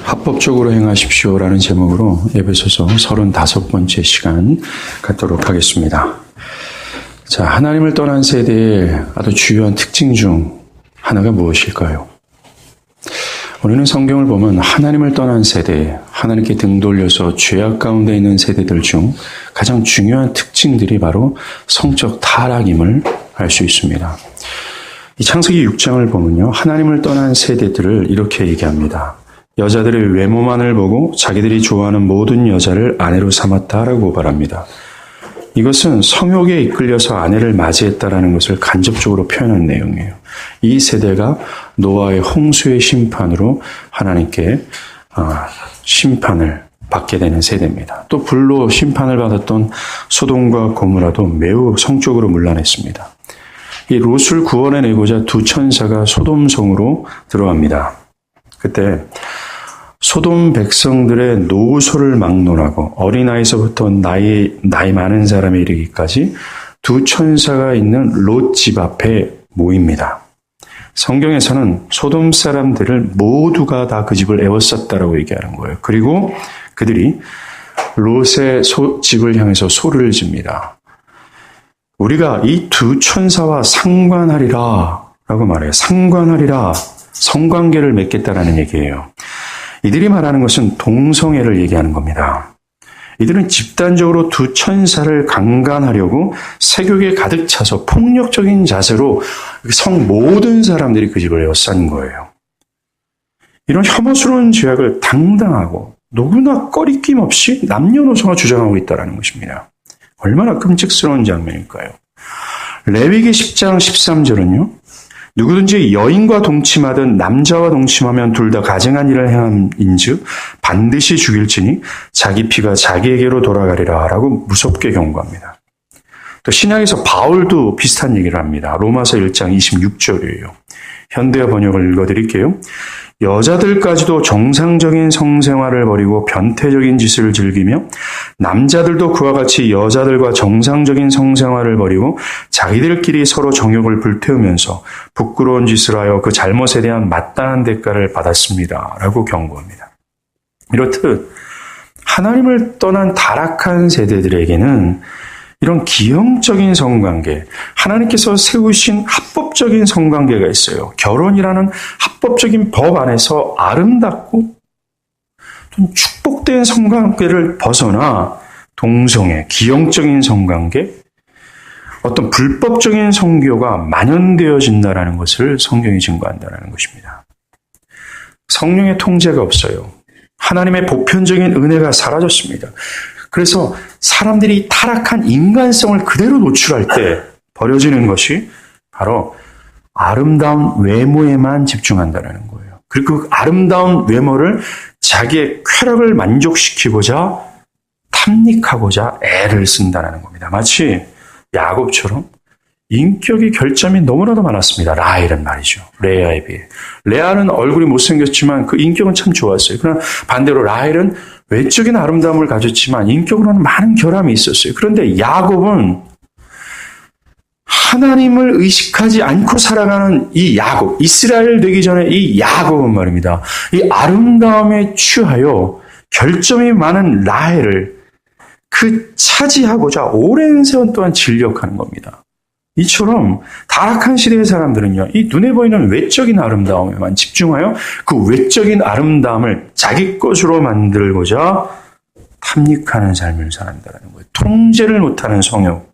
합법적으로 행하십시오라는 제목으로 에베소서 35번째 시간 갖도록 하겠습니다. 자, 하나님을 떠난 세대의 아주 주요한 특징 중 하나가 무엇일까요? 우리는 성경을 보면 하나님을 떠난 세대, 하나님께 등 돌려서 죄악 가운데 있는 세대들 중 가장 중요한 특징들이 바로 성적 타락임을 알 수 있습니다. 이 창세기 6장을 보면요, 하나님을 떠난 세대들을 이렇게 얘기합니다. 여자들의 외모만을 보고 자기들이 좋아하는 모든 여자를 아내로 삼았다라고 고발합니다. 이것은 성욕에 이끌려서 아내를 맞이했다라는 것을 간접적으로 표현한 내용이에요. 이 세대가 노아의 홍수의 심판으로 하나님께 심판을 받게 되는 세대입니다. 또 불로 심판을 받았던 소돔과 고모라도 매우 성적으로 문란했습니다. 이 롯을 구원해내고자 두 천사가 소돔성으로 들어갑니다. 그때 소돔 백성들의 노소를 막론하고 어린아이서부터 나이 많은 사람에 이르기까지 두 천사가 있는 롯 집 앞에 모입니다. 성경에서는 소돔 사람들을 모두가 다 그 집을 에워쌌다라고 얘기하는 거예요. 그리고 그들이 롯의 집을 향해서 소리를 집니다. 우리가 이 두 천사와 상관하리라 라고 말해요. 상관하리라, 성관계를 맺겠다라는 얘기예요. 이들이 말하는 것은 동성애를 얘기하는 겁니다. 이들은 집단적으로 두 천사를 강간하려고 세욕에 가득 차서 폭력적인 자세로 모든 사람들이 그 집을 에워싼 거예요. 이런 혐오스러운 죄악을 당당하고 누구나 꺼리낌 없이 남녀노소가 주장하고 있다는 것입니다. 얼마나 끔찍스러운 장면일까요? 레위기 10장 13절은요. 누구든지 여인과 동침하든 남자와 동침하면 둘 다 가증한 일을 행함인즉 반드시 죽일지니 자기 피가 자기에게로 돌아가리라 라고 무섭게 경고합니다. 또 신약에서 바울도 비슷한 얘기를 합니다. 로마서 1장 26절이에요. 현대어 번역을 읽어드릴게요. 여자들까지도 정상적인 성생활을 버리고 변태적인 짓을 즐기며 남자들도 그와 같이 여자들과 정상적인 성생활을 버리고 자기들끼리 서로 정욕을 불태우면서 부끄러운 짓을 하여 그 잘못에 대한 마땅한 대가를 받았습니다. 라고 경고합니다. 이렇듯 하나님을 떠난 타락한 세대들에게는 이런 기형적인 성관계, 하나님께서 세우신 합법적인 성관계가 있어요. 결혼이라는 합법적인 법 안에서 아름답고 좀 축복된 성관계를 벗어나 동성애, 기형적인 성관계, 어떤 불법적인 성교가 만연되어진다는 것을 성경이 증거한다는 것입니다. 성령의 통제가 없어요. 하나님의 보편적인 은혜가 사라졌습니다. 그래서 사람들이 타락한 인간성을 그대로 노출할 때 벌어지는 것이 바로 아름다운 외모에만 집중한다는 거예요. 그리고 그 아름다운 외모를 자기의 쾌락을 만족시키고자 탐닉하고자 애를 쓴다는 겁니다. 마치 야곱처럼 인격의 결점이 너무나도 많았습니다. 라헬은 말이죠. 레아에 비해. 레아는 얼굴이 못생겼지만 그 인격은 참 좋았어요. 그러나 반대로 라헬은 외적인 아름다움을 가졌지만 인격으로는 많은 결함이 있었어요. 그런데 야곱은 하나님을 의식하지 않고 살아가는 이 야곱, 이스라엘 되기 전에 이 야곱은 말입니다. 이 아름다움에 취하여 결점이 많은 라헬을 차지하고자 오랜 세월 동안 진력하는 겁니다. 이처럼 타락한 시대의 사람들은요, 이 눈에 보이는 외적인 아름다움에만 집중하여 그 외적인 아름다움을 자기 것으로 만들고자 탐닉하는 삶을 살아간다는 거예요. 통제를 못하는 성욕.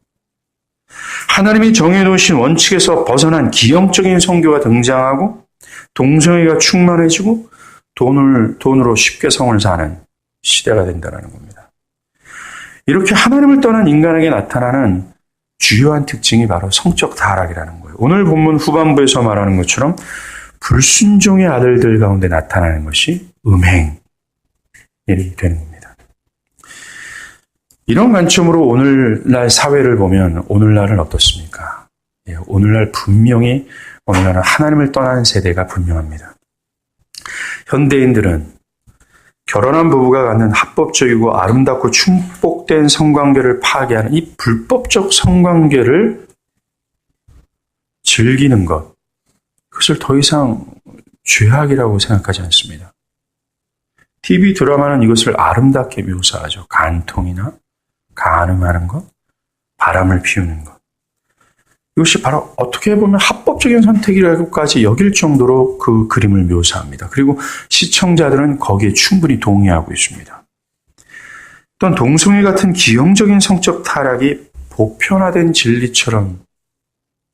하나님이 정해놓으신 원칙에서 벗어난 기형적인 성교가 등장하고 동성애가 충만해지고 돈으로 쉽게 성을 사는 시대가 된다는 겁니다. 이렇게 하나님을 떠난 인간에게 나타나는 주요한 특징이 바로 성적 타락이라는 거예요. 오늘 본문 후반부에서 말하는 것처럼 불순종의 아들들 가운데 나타나는 것이 음행이 되는 겁니다. 이런 관점으로 오늘날 사회를 보면 오늘날은 어떻습니까? 오늘날 분명히 오늘날은 하나님을 떠난 세대가 분명합니다. 현대인들은 결혼한 부부가 갖는 합법적이고 아름답고 축복된 성관계를 파괴하는 이 불법적 성관계를 즐기는 것, 그것을 더 이상 죄악이라고 생각하지 않습니다. TV 드라마는 이것을 아름답게 묘사하죠. 간통이나 간음하는 것, 바람을 피우는 것. 이것이 바로 어떻게 보면 합법적인 선택이라고까지 여길 정도로 그 그림을 묘사합니다. 그리고 시청자들은 거기에 충분히 동의하고 있습니다. 또한 동성애 같은 기형적인 성적 타락이 보편화된 진리처럼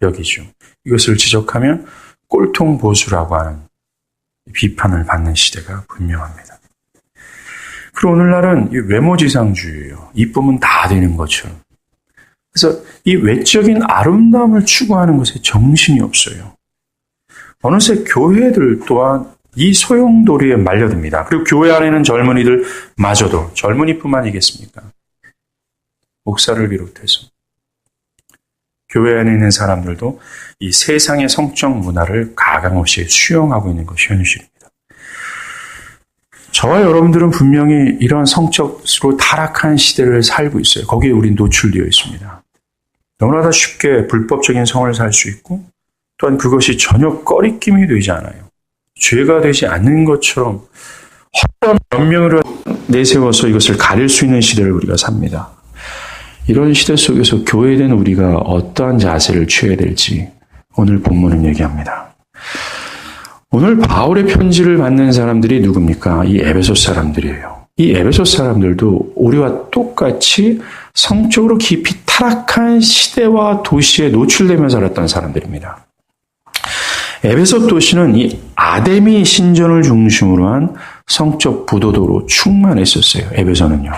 여기죠. 이것을 지적하면 꼴통보수라고 하는 비판을 받는 시대가 분명합니다. 그리고 오늘날은 외모지상주의예요. 이쁨은 다 되는 것처럼. 그래서 이 외적인 아름다움을 추구하는 것에 정신이 없어요. 어느새 교회들 또한 이 소용돌이에 말려듭니다. 그리고 교회 안에는 젊은이들마저도, 젊은이뿐만이겠습니까? 목사를 비롯해서 교회 안에 있는 사람들도 이 세상의 성적 문화를 가감없이 수용하고 있는 것이 현실입니다. 저와 여러분들은 분명히 이런 성적으로 타락한 시대를 살고 있어요. 거기에 우린 노출되어 있습니다. 너무나도 쉽게 불법적인 성을 살 수 있고 또한 그것이 전혀 꺼리낌이 되지 않아요. 죄가 되지 않는 것처럼 헛된 변명으로 내세워서 이것을 가릴 수 있는 시대를 우리가 삽니다. 이런 시대 속에서 교회된 우리가 어떠한 자세를 취해야 될지 오늘 본문은 얘기합니다. 오늘 바울의 편지를 받는 사람들이 누굽니까? 이 에베소 사람들이에요. 이 에베소 사람들도 우리와 똑같이 성적으로 깊이 타락한 시대와 도시에 노출되며 살았던 사람들입니다. 에베소 도시는 이 아데미 신전을 중심으로 한 성적 부도도로 충만했었어요. 에베소는요.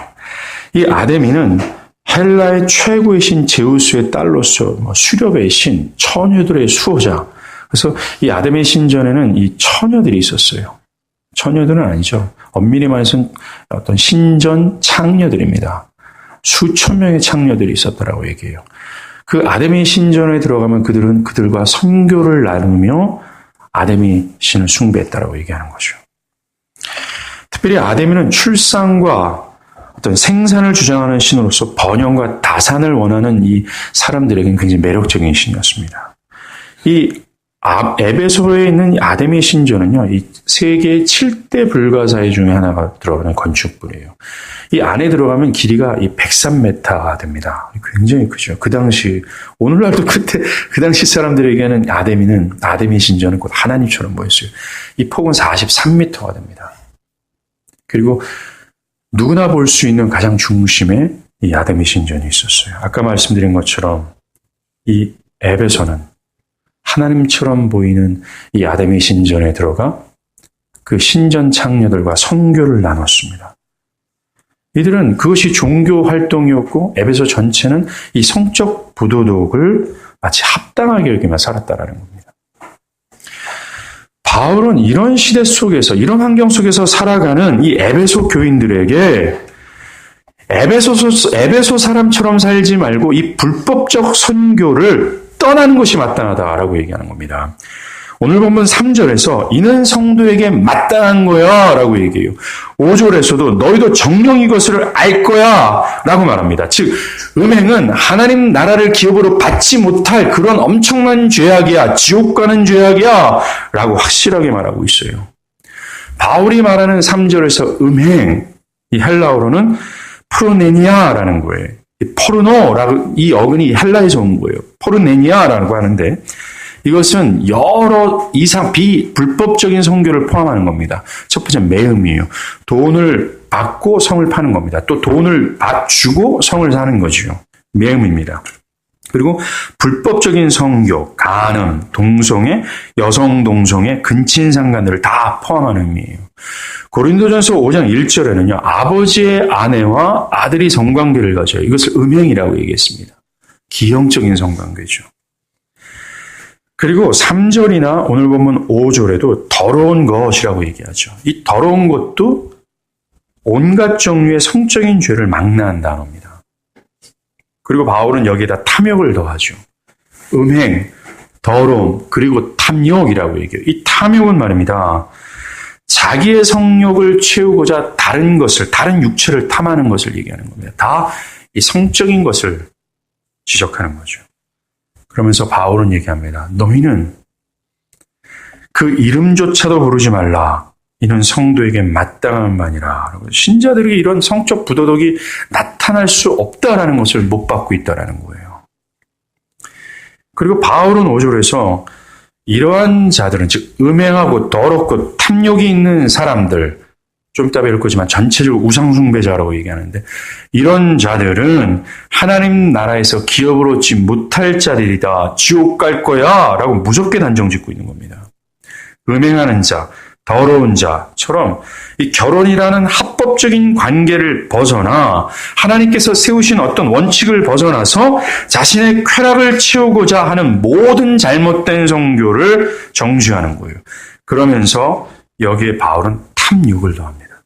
이 아데미는 헬라의 최고의 신 제우스의 딸로서 수렵의 신, 처녀들의 수호자. 그래서 이 아데미 신전에는 이 처녀들이 있었어요. 처녀들은 아니죠. 엄밀히 말해서는 어떤 신전 창녀들입니다. 수천 명의 창녀들이 있었다라고 얘기해요. 그 아데미 신전에 들어가면 그들은 그들과 선교를 나누며 아데미 신을 숭배했다라고 얘기하는 거죠. 특별히 아데미는 출산과 어떤 생산을 주장하는 신으로서 번영과 다산을 원하는 이 사람들에게는 굉장히 매력적인 신이었습니다. 이 에베소에 있는 아데미 신전은요, 이 세계 7대 불가사의 중에 하나가 들어가는 건축물이에요. 이 안에 들어가면 길이가 이 103m가 됩니다. 굉장히 크죠. 그 당시, 오늘날도 그 당시 사람들에게는 아데미 신전은 곧 하나님처럼 보였어요. 이 폭은 43m가 됩니다. 그리고 누구나 볼 수 있는 가장 중심에 이 아데미 신전이 있었어요. 아까 말씀드린 것처럼 이 에베소는 하나님처럼 보이는 이 아데미 신전에 들어가 그 신전 창녀들과 선교를 나눴습니다. 이들은 그것이 종교 활동이었고 에베소 전체는 이 성적 부도덕을 마치 합당하게 여기며 살았다라는 겁니다. 바울은 이런 시대 속에서, 이런 환경 속에서 살아가는 이 에베소 교인들에게 에베소 사람처럼 살지 말고 이 불법적 선교를 떠나는 것이 마땅하다라고 얘기하는 겁니다. 오늘 본문 3절에서 이는 성도에게 마땅한 거야 라고 얘기해요. 5절에서도 너희도 정녕 이것을 알 거야 라고 말합니다. 즉 음행은 하나님 나라를 기업으로 받지 못할 그런 엄청난 죄악이야, 지옥 가는 죄악이야 라고 확실하게 말하고 있어요. 바울이 말하는 3절에서 음행, 이 헬라어로는 프로네니아라는 거예요. 포르노라고 이 어근이 헬라에서 온 거예요. 포르네니아라고 하는데 이것은 여러 비불법적인 선교를 포함하는 겁니다. 첫 번째 매음이에요. 돈을 받고 성을 파는 겁니다. 또 돈을 주고 성을 사는 거죠. 매음입니다. 그리고 불법적인 선교, 간음, 동성애, 여성 동성애, 근친상간들을 다 포함하는 의미예요. 고린도전서 5장 1절에는요. 아버지의 아내와 아들이 성관계를 가져요. 이것을 음행이라고 얘기했습니다. 기형적인 성관계죠. 그리고 3절이나 오늘 보면 5절에도 더러운 것이라고 얘기하죠. 이 더러운 것도 온갖 종류의 성적인 죄를 망라한 단어입니다. 그리고 바울은 여기에다 탐욕을 더하죠. 음행, 더러움, 그리고 탐욕이라고 얘기해요. 이 탐욕은 말입니다. 자기의 성욕을 채우고자 다른 육체를 탐하는 것을 얘기하는 겁니다. 다 이 성적인 것을 지적하는 거죠. 그러면서 바울은 얘기합니다. 너희는 그 이름조차도 부르지 말라. 이는 성도에게 마땅한 바니라. 신자들에게 이런 성적 부도덕이 나타날 수 없다라는 것을 못 받고 있다라는 거예요. 그리고 바울은 5절에서 이러한 자들은, 즉 음행하고 더럽고 탐욕이 있는 사람들, 좀 이따 배울 거지만 전체적으로 우상숭배자라고 얘기하는데, 이런 자들은 하나님 나라에서 기업을 얻지 못할 자들이다, 지옥 갈 거야 라고 무섭게 단정짓고 있는 겁니다. 음행하는 자, 더러운 자처럼 이 결혼이라는 합법적인 관계를 벗어나 하나님께서 세우신 어떤 원칙을 벗어나서 자신의 쾌락을 채우고자 하는 모든 잘못된 성교를 정죄하는 거예요. 그러면서 여기에 바울은 탐욕을 더합니다.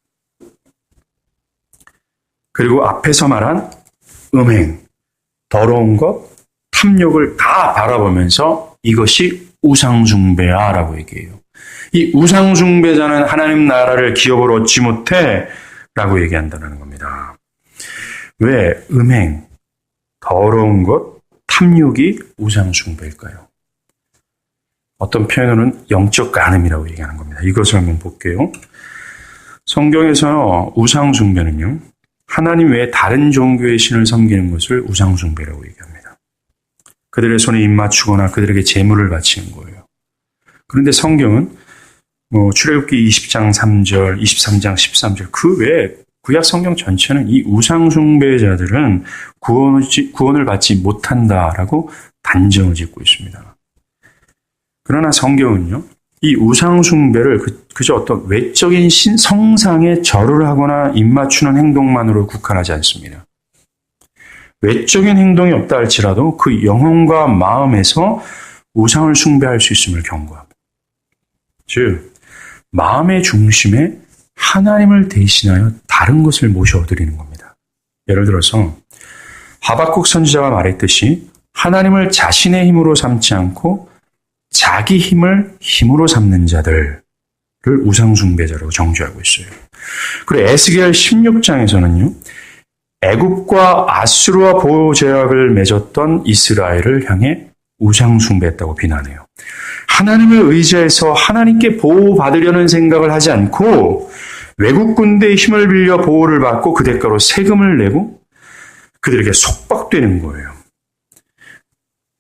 그리고 앞에서 말한 음행, 더러운 것, 탐욕을 다 바라보면서 이것이 우상숭배야라고 얘기해요. 이 우상숭배자는 하나님 나라를 기업으로 얻지 못해 라고 얘기한다는 겁니다. 왜 음행, 더러운 것, 탐욕이 우상숭배일까요? 어떤 표현으로는 영적 간음이라고 얘기하는 겁니다. 이것을 한번 볼게요. 성경에서 우상숭배는요, 하나님 외에 다른 종교의 신을 섬기는 것을 우상숭배라고 얘기합니다. 그들의 손에 입맞추거나 그들에게 제물을 바치는 거예요. 그런데 성경은 출애굽기 20장 3절, 23장 13절 그 외에 구약 성경 전체는 이 우상숭배자들은 구원을 받지 못한다라고 단정을 짓고 있습니다. 그러나 성경은요, 이 우상숭배를 그저 어떤 외적인 성상에 절을 하거나 입맞추는 행동만으로 국한하지 않습니다. 외적인 행동이 없다 할지라도 그 영혼과 마음에서 우상을 숭배할 수 있음을 경고합니다. 즉, 마음의 중심에 하나님을 대신하여 다른 것을 모셔드리는 겁니다. 예를 들어서 하박국 선지자가 말했듯이 하나님을 자신의 힘으로 삼지 않고 자기 힘을 힘으로 삼는 자들을 우상숭배자라고 정죄하고 있어요. 그리고 에스겔 16장에서는요. 애굽과 아수르와 보호 제약을 맺었던 이스라엘을 향해 우상숭배했다고 비난해요. 하나님을 의지해서 하나님께 보호받으려는 생각을 하지 않고 외국 군대의 힘을 빌려 보호를 받고 그 대가로 세금을 내고 그들에게 속박되는 거예요.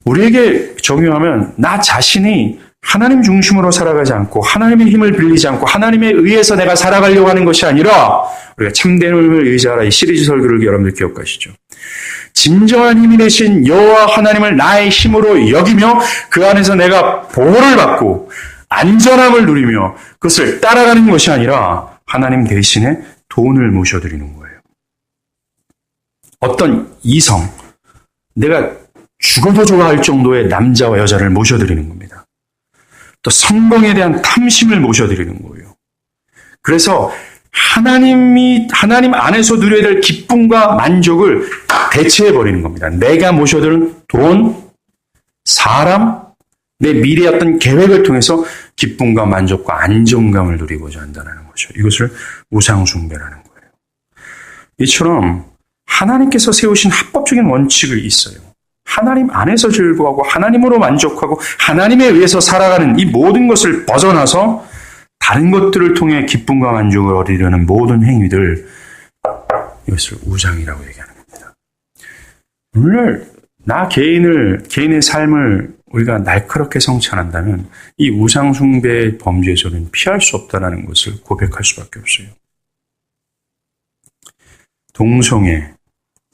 우리에게 적용하면 나 자신이 하나님 중심으로 살아가지 않고 하나님의 힘을 빌리지 않고 하나님에 의해서 내가 살아가려고 하는 것이 아니라 우리가 참된 힘을 의지하라 이 시리즈 설교를 여러분들 기억하시죠? 진정한 힘이 되신 여호와 하나님을 나의 힘으로 여기며 그 안에서 내가 보호를 받고 안전함을 누리며 그것을 따라가는 것이 아니라 하나님 대신에 돈을 모셔드리는 거예요. 어떤 이성, 내가 죽어도 좋아할 정도의 남자와 여자를 모셔드리는 겁니다. 또 성공에 대한 탐심을 모셔드리는 거예요. 그래서 하나님 안에서 누려야 될 기쁨과 만족을 대체해버리는 겁니다. 내가 모셔드는 돈, 사람, 내 미래의 어떤 계획을 통해서 기쁨과 만족과 안정감을 누리고자 한다는 거죠. 이것을 우상숭배라는 거예요. 이처럼 하나님께서 세우신 합법적인 원칙이 있어요. 하나님 안에서 즐거워하고 하나님으로 만족하고 하나님에 의해서 살아가는 이 모든 것을 벗어나서 다른 것들을 통해 기쁨과 만족을 얻으려는 모든 행위들, 이것을 우상이라고 얘기하는 겁니다. 오늘 개인의 삶을 우리가 날카롭게 성찰한다면 이 우상숭배의 범죄에서는 피할 수 없다는 것을 고백할 수밖에 없어요. 동성애,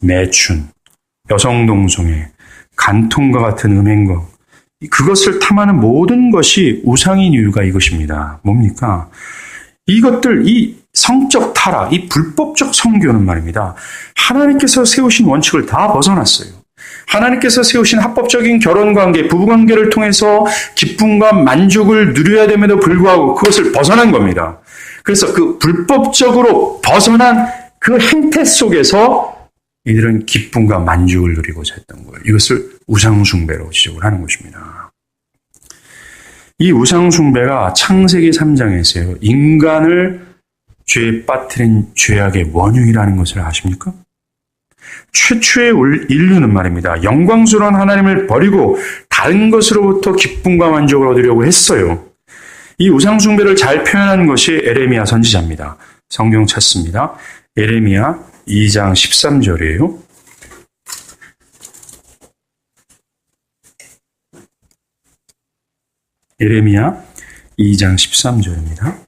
매춘, 여성 동성애, 간통과 같은 음행과 그것을 탐하는 모든 것이 우상인 이유가 이것입니다. 뭡니까? 이것들, 이 성적 타락, 이 불법적 성교는 말입니다. 하나님께서 세우신 원칙을 다 벗어났어요. 하나님께서 세우신 합법적인 결혼관계, 부부관계를 통해서 기쁨과 만족을 누려야 됨에도 불구하고 그것을 벗어난 겁니다. 그래서 그 불법적으로 벗어난 그 행태 속에서 이들은 기쁨과 만족을 누리고자 했던 거예요. 이것을 우상숭배로 지적을 하는 것입니다. 이 우상숭배가 창세기 3장에서요. 인간을 죄에 빠뜨린 죄악의 원흉이라는 것을 아십니까? 최초의 인류는 말입니다. 영광스러운 하나님을 버리고 다른 것으로부터 기쁨과 만족을 얻으려고 했어요. 이 우상숭배를 잘 표현한 것이 에레미야 선지자입니다. 성경 찾습니다. 에레미야 2장 13절이에요. 에레미야 2장 13절입니다.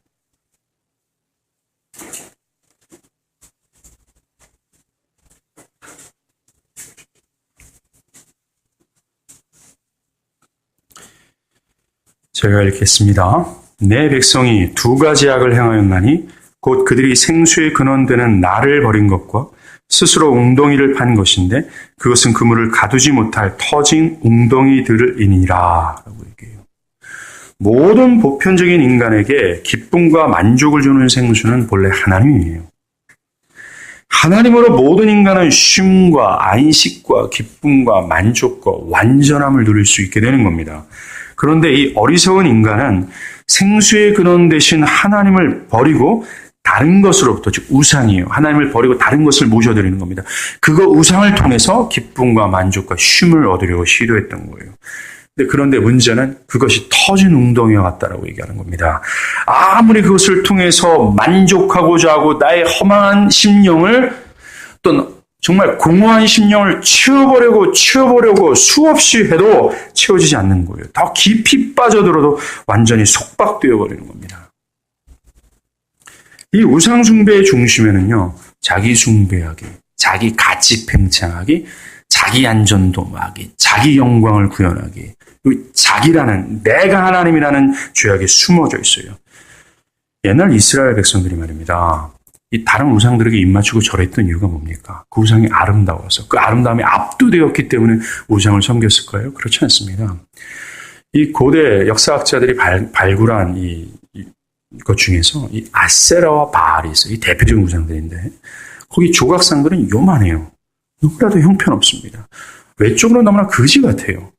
제가 읽겠습니다. 내 백성이 두 가지 악을 행하였나니 곧 그들이 생수의 근원되는 나를 버린 것과 스스로 웅덩이를 판 것인데 그것은 그물을 가두지 못할 터진 웅덩이들이니라 라고 얘기해요. 모든 보편적인 인간에게 기쁨과 만족을 주는 생수는 본래 하나님이에요. 하나님으로 모든 인간은 쉼과 안식과 기쁨과 만족과 완전함을 누릴 수 있게 되는 겁니다. 그런데 이 어리석은 인간은 생수의 근원 되신 하나님을 버리고 다른 것으로부터, 즉 우상이에요. 하나님을 버리고 다른 것을 모셔드리는 겁니다. 그거 우상을 통해서 기쁨과 만족과 쉼을 얻으려고 시도했던 거예요. 그런데 문제는 그것이 터진 웅덩이와 같다라고 얘기하는 겁니다. 아무리 그것을 통해서 만족하고자 하고 나의 허망한 심령을, 어떤 정말 공허한 심령을 채워보려고 수없이 해도 채워지지 않는 거예요. 더 깊이 빠져들어도 완전히 속박되어 버리는 겁니다. 이 우상숭배의 중심에는요, 자기 숭배하기, 자기 가치 팽창하기, 자기 안전도모하기, 자기 영광을 구현하기, 자기라는, 내가 하나님이라는 죄악이 숨어져 있어요. 옛날 이스라엘 백성들이 말입니다. 이 다른 우상들에게 입맞추고 절했던 이유가 뭡니까? 그 우상이 아름다워서, 그 아름다움이 압도되었기 때문에 우상을 섬겼을까요? 그렇지 않습니다. 이 고대 역사학자들이 발굴한 것 중에서 이 아세라와 바알이 있어요. 이 대표적인 우상들인데, 거기 조각상들은 요만해요. 누구라도 형편없습니다. 외적으로 너무나 거지 같아요.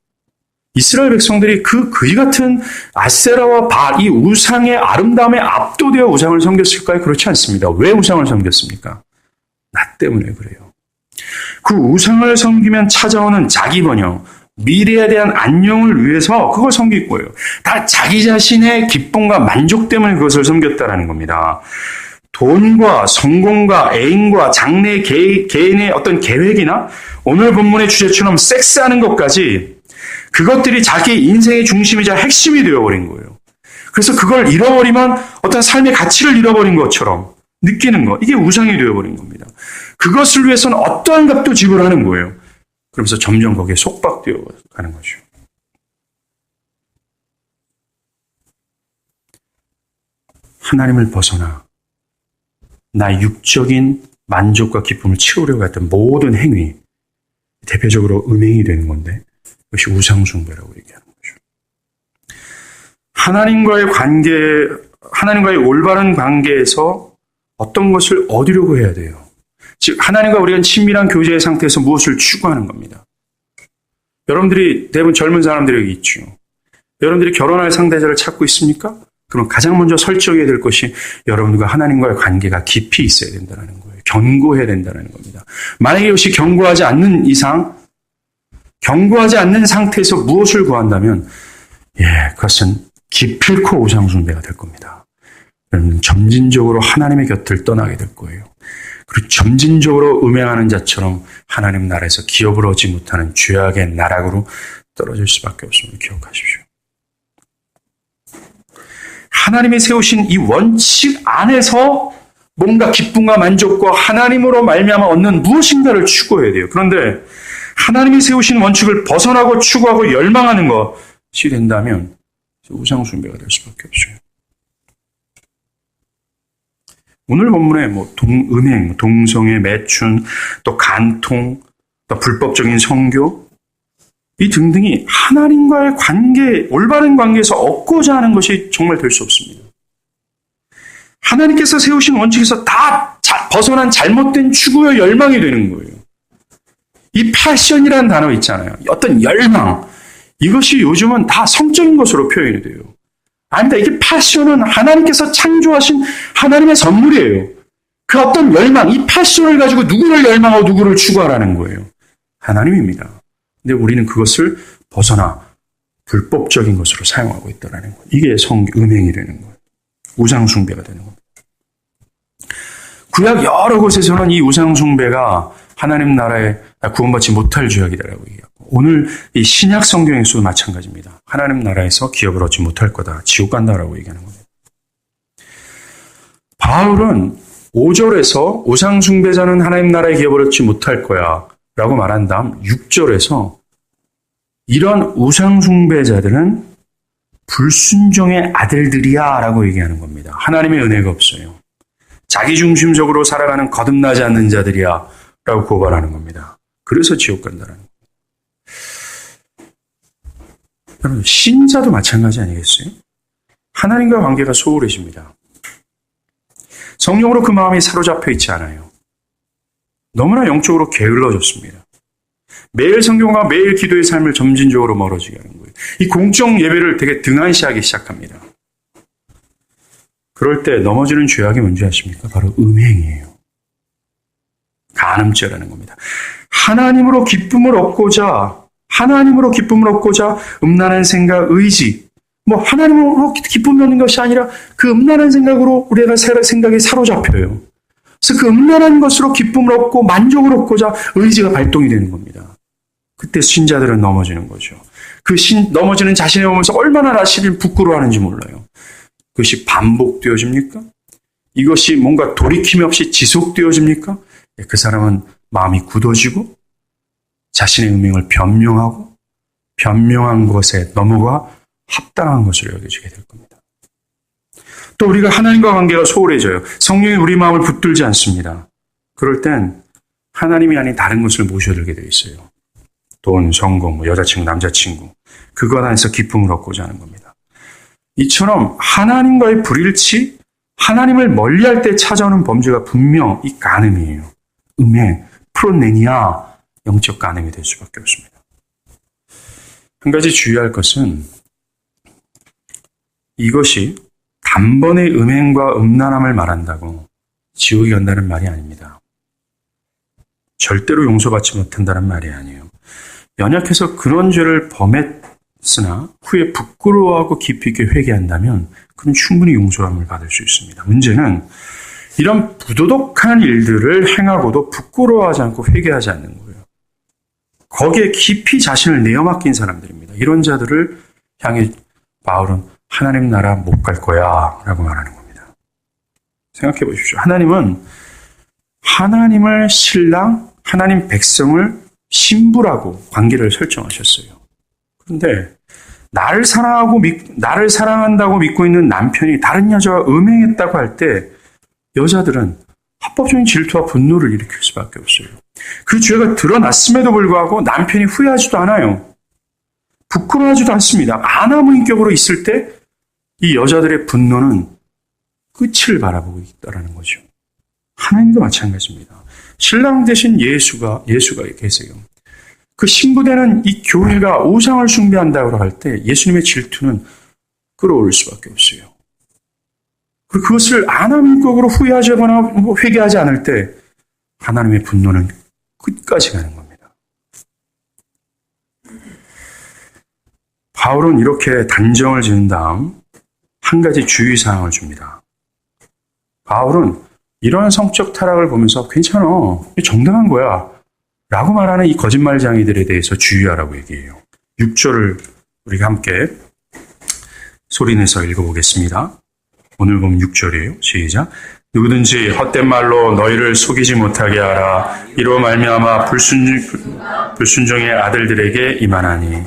이스라엘 백성들이 그 거지 같은 아세라와 바알, 이 우상의 아름다움에 압도되어 우상을 섬겼을까요? 그렇지 않습니다. 왜 우상을 섬겼습니까? 나 때문에 그래요. 그 우상을 섬기면 찾아오는 자기 번영, 미래에 대한 안녕을 위해서 그걸 섬길 거예요. 다 자기 자신의 기쁨과 만족 때문에 그것을 섬겼다라는 겁니다. 돈과 성공과 애인과 장래 개인의 어떤 계획이나 오늘 본문의 주제처럼 섹스하는 것까지 그것들이 자기 인생의 중심이자 핵심이 되어버린 거예요. 그래서 그걸 잃어버리면 어떤 삶의 가치를 잃어버린 것처럼 느끼는 것, 이게 우상이 되어버린 겁니다. 그것을 위해서는 어떠한 값도 지불하는 거예요. 그러면서 점점 거기에 속박되어 가는 거죠. 하나님을 벗어나 나의 육적인 만족과 기쁨을 채우려고 했던 모든 행위, 대표적으로 음행이 되는 건데 그것이 우상숭배라고 얘기하는 거죠. 하나님과의 올바른 관계에서 어떤 것을 얻으려고 해야 돼요. 즉 하나님과 우리가 친밀한 교제의 상태에서 무엇을 추구하는 겁니다. 여러분들이 대부분 젊은 사람들이 여기 있죠. 여러분들이 결혼할 상대자를 찾고 있습니까? 그럼 가장 먼저 설정해야 될 것이 여러분과 하나님과의 관계가 깊이 있어야 된다는 거예요. 견고해야 된다는 겁니다. 만약에 이것이 견고하지 않는 이상, 견고하지 않는 상태에서 무엇을 구한다면 그것은 기필코 우상숭배가 될 겁니다. 여러분 점진적으로 하나님의 곁을 떠나게 될 거예요. 그리고 점진적으로 음행하는 자처럼 하나님 나라에서 기업을 얻지 못하는 죄악의 나락으로 떨어질 수밖에 없음을 기억하십시오. 하나님이 세우신 이 원칙 안에서 뭔가 기쁨과 만족과 하나님으로 말미암아 얻는 무엇인가를 추구해야 돼요. 그런데 하나님이 세우신 원칙을 벗어나고 추구하고 열망하는 것이 된다면 우상숭배가 될 수밖에 없어요. 오늘 본문에 음행, 동성애, 매춘, 또 간통, 또 불법적인 성교, 이 등등이 하나님과의 관계, 올바른 관계에서 얻고자 하는 것이 정말 될 수 없습니다. 하나님께서 세우신 원칙에서 다 벗어난 잘못된 추구와 열망이 되는 거예요. 이 패션이라는 단어 있잖아요. 어떤 열망. 이것이 요즘은 다 성적인 것으로 표현이 돼요. 아닙니다. 이게 패션은 하나님께서 창조하신 하나님의 선물이에요. 그 어떤 열망, 이 패션을 가지고 누구를 열망하고 누구를 추구하라는 거예요. 하나님입니다. 근데 우리는 그것을 벗어나 불법적인 것으로 사용하고 있다는 것. 이게 음행이 되는 거예요. 우상숭배가 되는 겁니다. 구약 여러 곳에서는 이 우상숭배가 하나님 나라에 구원받지 못할 죄악이라고 얘기하고, 오늘 이 신약 성경에서도 마찬가지입니다. 하나님 나라에서 기업을 얻지 못할 거다, 지옥 간다라고 얘기하는 겁니다. 바울은 5절에서 우상숭배자는 하나님 나라의 기업을 얻지 못할 거야 라고 말한 다음 6절에서 이런 우상숭배자들은 불순종의 아들들이야 라고 얘기하는 겁니다. 하나님의 은혜가 없어요. 자기중심적으로 살아가는 거듭나지 않는 자들이야 라고 고발하는 겁니다. 그래서 지옥 간다는 겁니다. 여러분, 신자도 마찬가지 아니겠어요? 하나님과 관계가 소홀해집니다. 성령으로 그 마음이 사로잡혀 있지 않아요. 너무나 영적으로 게을러졌습니다. 매일 성경과 매일 기도의 삶을 점진적으로 멀어지게 하는 거예요. 이 공적 예배를 되게 등한시하기 시작합니다. 그럴 때 넘어지는 죄악이 뭔지 아십니까? 바로 음행이에요. 간음죄라는 겁니다. 하나님으로 기쁨을 얻고자 음란한 생각, 의지, 하나님으로 기쁨을 얻는 것이 아니라 그 음란한 생각으로 우리가 생각에 사로잡혀요. 그래서 그 음란한 것으로 기쁨을 얻고 만족을 얻고자 의지가 발동이 되는 겁니다. 그때 신자들은 넘어지는 거죠. 넘어지는 자신을 보면서 얼마나 자신을 부끄러워하는지 몰라요. 그것이 반복되어집니까? 이것이 뭔가 돌이킴이 없이 지속되어집니까? 그 사람은 마음이 굳어지고 자신의 음행을 변명하고 변명한 것에 넘어가 합당한 것으로 여겨지게 될 겁니다. 또 우리가 하나님과 관계가 소홀해져요. 성령이 우리 마음을 붙들지 않습니다. 그럴 땐 하나님이 아닌 다른 것을 모셔들게 되어 있어요. 돈, 성공, 여자친구, 남자친구, 그것 안에서 기쁨을 얻고자 하는 겁니다. 이처럼 하나님과의 불일치, 하나님을 멀리할 때 찾아오는 범죄가 분명 이 간음이에요. 음행, 프로네니아, 영적 간음이 될 수밖에 없습니다. 한 가지 주의할 것은 이것이 단번에 음행과 음란함을 말한다고 지옥이 간다는 말이 아닙니다. 절대로 용서받지 못한다는 말이 아니에요. 연약해서 그런 죄를 범했으나 후에 부끄러워하고 깊이 있게 회개한다면 그는 충분히 용서함을 받을 수 있습니다. 문제는 이런 부도덕한 일들을 행하고도 부끄러워하지 않고 회개하지 않는 거예요. 거기에 깊이 자신을 내어맡긴 사람들입니다. 이런 자들을 향해 바울은 하나님 나라 못 갈 거야 라고 말하는 겁니다. 생각해 보십시오. 하나님은 하나님을 신랑, 하나님 백성을 신부라고 관계를 설정하셨어요. 그런데 나를 사랑한다고 믿고 있는 남편이 다른 여자와 음행했다고 할 때 여자들은 합법적인 질투와 분노를 일으킬 수밖에 없어요. 그 죄가 드러났음에도 불구하고 남편이 후회하지도 않아요. 부끄러워하지도 않습니다. 아나무인격으로 있을 때 이 여자들의 분노는 끝을 바라보고 있다는 거죠. 하나님도 마찬가지입니다. 신랑 대신 예수가 계세요. 그 신부되는 이 교회가 우상을 숭배한다고 할 때 예수님의 질투는 끌어올 수밖에 없어요. 그리고 그것을 아나무인격으로 후회하거나 회개하지 않을 때 하나님의 분노는 끝까지 가는 겁니다. 바울은 이렇게 단정을 지은 다음 한 가지 주의사항을 줍니다. 바울은 이런 성적 타락을 보면서 괜찮아, 정당한 거야 라고 말하는 이 거짓말쟁이들에 대해서 주의하라고 얘기해요. 6절을 우리가 함께 소리내서 읽어보겠습니다. 오늘 보면 6절이에요. 시작. 누구든지 헛된 말로 너희를 속이지 못하게 하라. 이로 말미암아 불순종의 아들들에게 임하나니.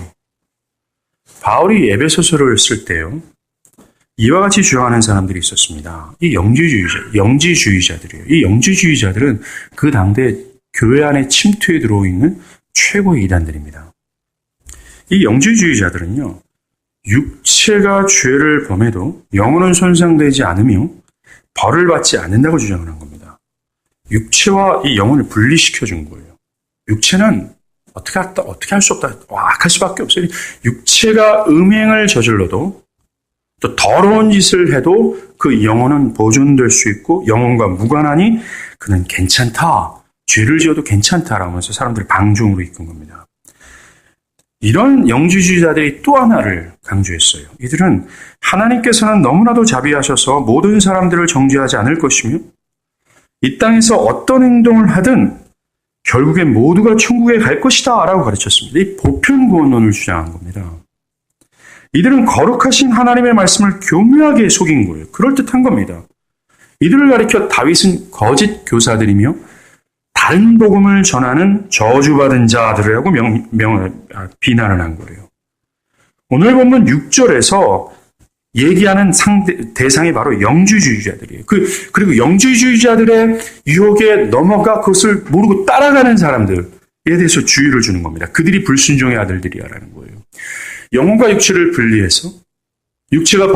바울이 에베소서를 쓸 때요, 이와 같이 주장하는 사람들이 있었습니다. 이 영지주의자들이에요. 이 영지주의자들은 그 당대 교회 안에 침투해 들어오는 최고의 이단들입니다. 이 영지주의자들은요, 육체가 죄를 범해도 영혼은 손상되지 않으며 벌을 받지 않는다고 주장을 한 겁니다. 육체와 이 영혼을 분리시켜 준 거예요. 육체는 어떻게 할 수 없다. 악할 수밖에 없어요. 육체가 음행을 저질러도 또 더러운 짓을 해도 그 영혼은 보존될 수 있고 영혼과 무관하니 그는 괜찮다. 죄를 지어도 괜찮다라고 하면서 사람들을 방종으로 이끈 겁니다. 이런 영지주의자들이 또 하나를 강조했어요. 이들은 하나님께서는 너무나도 자비하셔서 모든 사람들을 정죄하지 않을 것이며 이 땅에서 어떤 행동을 하든 결국엔 모두가 천국에 갈 것이다 라고 가르쳤습니다. 이 보편구원론을 주장한 겁니다. 이들은 거룩하신 하나님의 말씀을 교묘하게 속인 거예요. 그럴듯한 겁니다. 이들을 가리켜 다윗은 거짓 교사들이며 다른 복음을 전하는 저주받은 자들이라고 비난을 한 거예요. 오늘 본문 6절에서 얘기하는 대상이 바로 영주주의자들이에요. 그리고 영주주의자들의 유혹에 넘어가 그것을 모르고 따라가는 사람들에 대해서 주의를 주는 겁니다. 그들이 불순종의 아들들이야라는 거예요. 영혼과 육체를 분리해서 육체가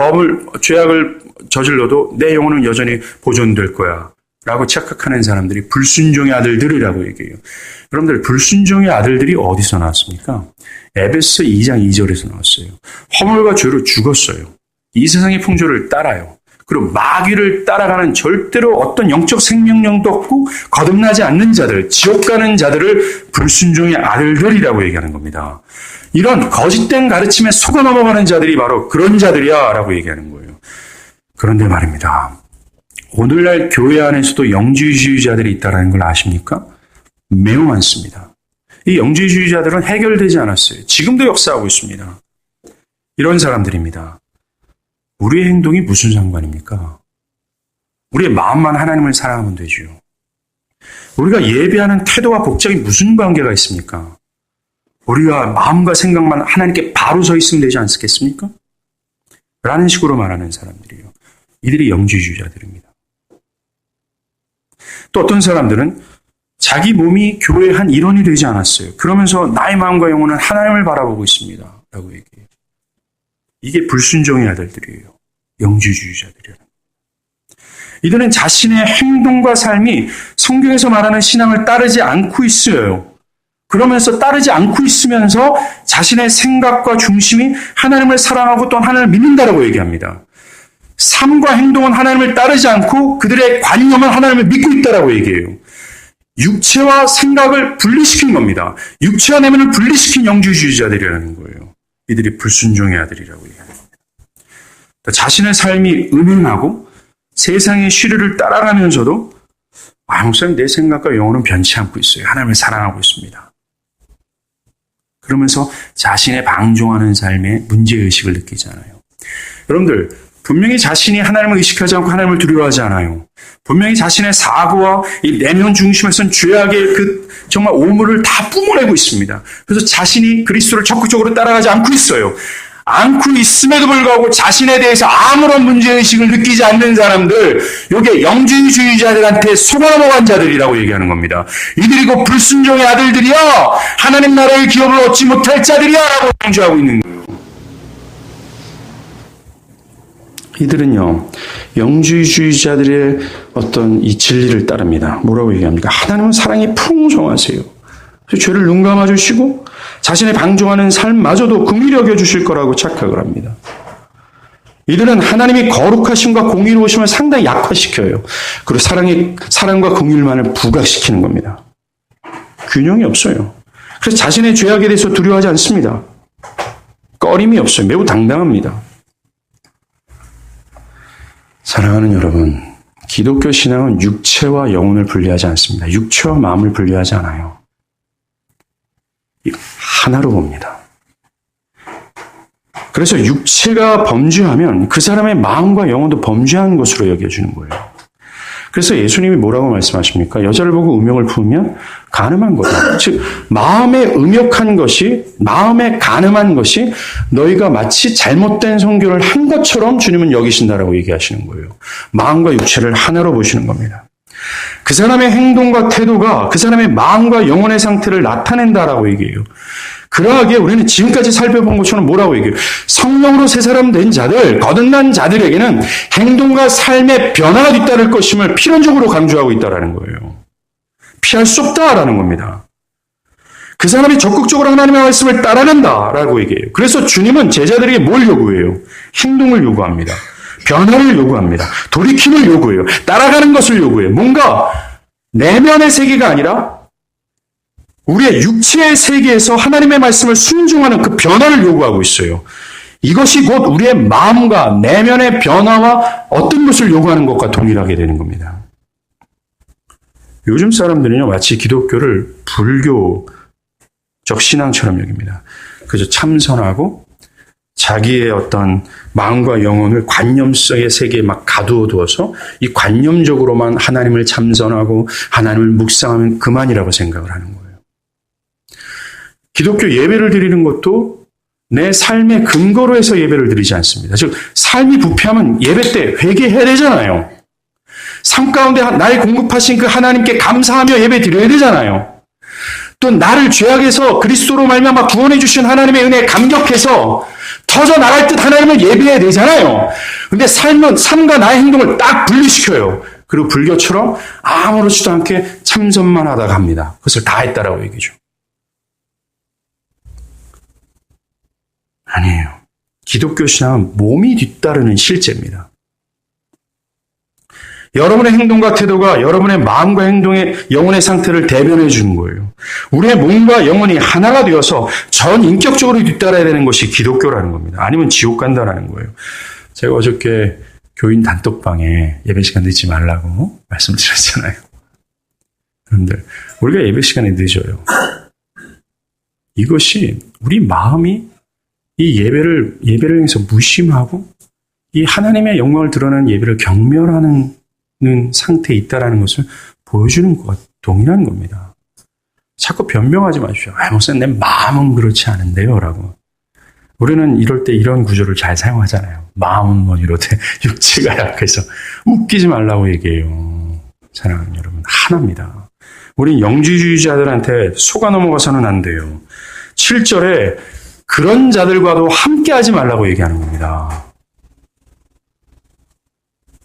죄악을 저질러도 내 영혼은 여전히 보존될 거야 라고 착각하는 사람들이 불순종의 아들들이라고 얘기해요. 여러분들, 불순종의 아들들이 어디서 나왔습니까? 에베소 2장 2절에서 나왔어요. 허물과 죄로 죽었어요. 이 세상의 풍조를 따라요. 그리고 마귀를 따라가는 절대로 어떤 영적 생명력도 없고 거듭나지 않는 자들, 지옥 가는 자들을 불순종의 아들들이라고 얘기하는 겁니다. 이런 거짓된 가르침에 속아 넘어가는 자들이 바로 그런 자들이야 라고 얘기하는 거예요. 그런데 말입니다. 오늘날 교회 안에서도 영주주의자들이 있다는 걸 아십니까? 매우 많습니다. 이 영주주의자들은 해결되지 않았어요. 지금도 역사하고 있습니다. 이런 사람들입니다. 우리의 행동이 무슨 상관입니까? 우리의 마음만 하나님을 사랑하면 되죠. 우리가 예배하는 태도와 복장이 무슨 관계가 있습니까? 우리가 마음과 생각만 하나님께 바로 서 있으면 되지 않겠습니까? 라는 식으로 말하는 사람들이에요. 이들이 영주주의자들입니다. 또 어떤 사람들은 자기 몸이 교회의 한 일원이 되지 않았어요. 그러면서 나의 마음과 영혼은 하나님을 바라보고 있습니다. 라고 얘기해요. 이게 불순종의 아들들이에요. 영주주의자들이에요. 이들은 자신의 행동과 삶이 성경에서 말하는 신앙을 따르지 않고 있어요. 그러면서 따르지 않고 있으면서 자신의 생각과 중심이 하나님을 사랑하고 또 하나님을 믿는다라고 얘기합니다. 삶과 행동은 하나님을 따르지 않고 그들의 관념은 하나님을 믿고 있다라고 얘기해요. 육체와 생각을 분리시킨 겁니다. 육체와 내면을 분리시킨 영주주의자들이라는 거예요. 이들이 불순종의 아들이라고 얘기합니다. 자신의 삶이 음행하고 세상의 시류를 따라가면서도 목사님 내 생각과 영혼은 변치 않고 있어요. 하나님을 사랑하고 있습니다. 그러면서 자신의 방종하는 삶에 문제의식을 느끼잖아요. 여러분들, 분명히 자신이 하나님을 의식하지 않고 하나님을 두려워하지 않아요. 분명히 자신의 사고와 이 내면 중심에서는 죄악의 정말 오물을 다 뿜어내고 있습니다. 그래서 자신이 그리스도를 적극적으로 따라가지 않고 있어요. 않고 있음에도 불구하고 자신에 대해서 아무런 문제의식을 느끼지 않는 사람들, 이게 영주주의자들한테 속아 넘어간 자들이라고 얘기하는 겁니다. 이들이 곧 불순종의 아들들이여 하나님 나라의 기업을 얻지 못할 자들이야 라고 강조하고 있는 거예요. 이들은요, 영주주의자들의 어떤 이 진리를 따릅니다. 뭐라고 얘기합니까? 하나님은 사랑이 풍성하세요. 그래서 죄를 눈 감아주시고 자신의 방종하는 삶마저도 긍휼히 여겨주실 거라고 착각을 합니다. 이들은 하나님이 거룩하심과 공의로우심을 상당히 약화시켜요. 그리고 사랑과 긍휼만을 부각시키는 겁니다. 균형이 없어요. 그래서 자신의 죄악에 대해서 두려워하지 않습니다. 꺼림이 없어요. 매우 당당합니다. 사랑하는 여러분, 기독교 신앙은 육체와 영혼을 분리하지 않습니다. 육체와 마음을 분리하지 않아요. 하나로 봅니다. 그래서 육체가 범죄하면 그 사람의 마음과 영혼도 범죄한 것으로 여겨주는 거예요. 그래서 예수님이 뭐라고 말씀하십니까? 여자를 보고 음욕을 품으면 간음한 거다. 즉 마음에 음욕한 것이, 마음에 간음한 것이 너희가 마치 잘못된 선교를 한 것처럼 주님은 여기신다라고 얘기하시는 거예요. 마음과 육체를 하나로 보시는 겁니다. 그 사람의 행동과 태도가 그 사람의 마음과 영혼의 상태를 나타낸다라고 얘기해요. 그러하기에 우리는 지금까지 살펴본 것처럼 뭐라고 얘기해요? 성령으로 새 사람 된 자들, 거듭난 자들에게는 행동과 삶의 변화가 뒤따를 것임을 필연적으로 강조하고 있다는 거예요. 피할 수 없다라는 겁니다. 그 사람이 적극적으로 하나님의 말씀을 따라간다라고 얘기해요. 그래서 주님은 제자들에게 뭘 요구해요? 행동을 요구합니다. 변화를 요구합니다. 돌이킴을 요구해요. 따라가는 것을 요구해요. 뭔가 내면의 세계가 아니라 우리의 육체의 세계에서 하나님의 말씀을 순종하는 그 변화를 요구하고 있어요. 이것이 곧 우리의 마음과 내면의 변화와 어떤 것을 요구하는 것과 동일하게 되는 겁니다. 요즘 사람들은요, 마치 기독교를 불교적 신앙처럼 여깁니다. 그저 참선하고 자기의 어떤 마음과 영혼을 관념성의 세계에 막 가두어 두어서 이 관념적으로만 하나님을 참선하고 하나님을 묵상하면 그만이라고 생각을 하는 거예요. 기독교 예배를 드리는 것도 내 삶의 근거로 해서 예배를 드리지 않습니다. 즉 삶이 부패하면 예배 때 회개해야 되잖아요. 삶 가운데 나의 공급하신 그 하나님께 감사하며 예배 드려야 되잖아요. 또 나를 죄악에서 그리스도로 말미암아 구원해 주신 하나님의 은혜에 감격해서 터져 나갈 듯 하나님을 예배해야 되잖아요. 근데 삶은 삶과 나의 행동을 딱 분리시켜요. 그리고 불교처럼 아무렇지도 않게 참선만 하다 갑니다. 그것을 다 했다라고 얘기죠. 아니에요. 기독교 신앙은 몸이 뒤따르는 실제입니다. 여러분의 행동과 태도가 여러분의 마음과 행동의 영혼의 상태를 대변해 주는 거예요. 우리의 몸과 영혼이 하나가 되어서 전 인격적으로 뒤따라야 되는 것이 기독교라는 겁니다. 아니면 지옥 간다라는 거예요. 제가 어저께 교인 단톡방에 예배 시간 늦지 말라고 말씀드렸잖아요. 여러분들, 우리가 예배 시간에 늦어요. 이것이 우리 마음이 이 예배를 향해서 무심하고 이 하나님의 영광을 드러나는 예배를 경멸하는 상태에 있다라는 것을 보여주는 것과 동일한 겁니다. 자꾸 변명하지 마십시오. 목사님, 내 마음은 그렇지 않은데요. 라고. 우리는 이럴 때 이런 구조를 잘 사용하잖아요. 마음은 뭐 이렇대 육체가 약해서 웃기지 말라고 얘기해요. 사랑하는 여러분, 하나입니다. 우린 영지주의자들한테 속아 넘어가서는 안 돼요. 7절에 그런 자들과도 함께 하지 말라고 얘기하는 겁니다.